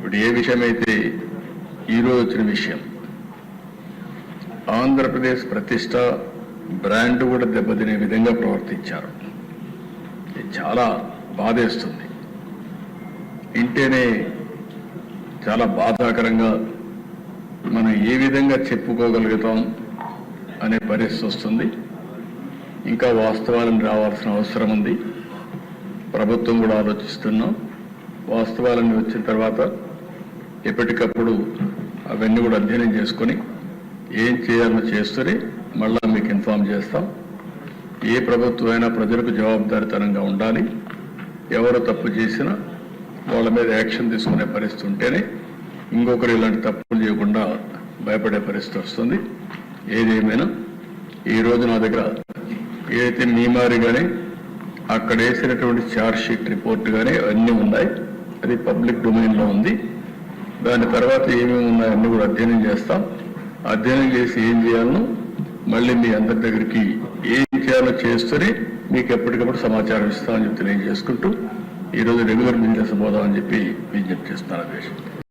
ఇప్పుడు ఏ విషయమైతే ఈరోజు వచ్చిన విషయం, ఆంధ్రప్రదేశ్ ప్రతిష్ట బ్రాండ్ కూడా దెబ్బతినే విధంగా ప్రవర్తించారు. ఇది చాలా బాధేస్తుంది. ఇంటేనే చాలా బాధాకరంగా మనం ఏ విధంగా చెప్పుకోగలుగుతాం అనే పరిస్థితి వస్తుంది. ఇంకా వాస్తవాలను రావాల్సిన అవసరం ఉంది. ప్రభుత్వం కూడా ఆలోచిస్తున్నాం. వాస్తవాలన్నీ వచ్చిన తర్వాత ఎప్పటికప్పుడు అవన్నీ కూడా అధ్యయనం చేసుకొని ఏం చేయాలో చేస్తూనే మళ్ళా మీకు ఇన్ఫార్మ్ చేస్తాం. ఏ ప్రభుత్వం అయినా ప్రజలకు జవాబుదారీతనంగా ఉండాలి. ఎవరు తప్పు చేసినా వాళ్ళ మీద యాక్షన్ తీసుకునే పరిస్థితి ఉంటేనే ఇంకొకరు ఇలాంటి తప్పులు చేయకుండా భయపడే పరిస్థితి వస్తుంది. ఏదేమైనా ఈరోజు నా దగ్గర ఏదైతే మీమారి కానీ అక్కడ వేసినటువంటి ఛార్జ్ షీట్ రిపోర్ట్ కానీ అన్నీ ఉన్నాయి. అది పబ్లిక్ డొమైన్లో ఉంది. దాని తర్వాత ఏమేమి ఉన్నాయో అన్నీ కూడా అధ్యయనం చేస్తాం. అధ్యయనం చేసి ఏం చేయాలనో మళ్ళీ మీ అందరి దగ్గరికి ఏం చేయాలో చేస్తూనే మీకు ఎప్పటికప్పుడు సమాచారం ఇస్తామని చెప్పి తెలియజేసుకుంటూ ఈరోజు రెగ్యులర్ బిజినెస్ పోదామని చెప్పి విజ్ఞప్తి చేస్తున్నాను.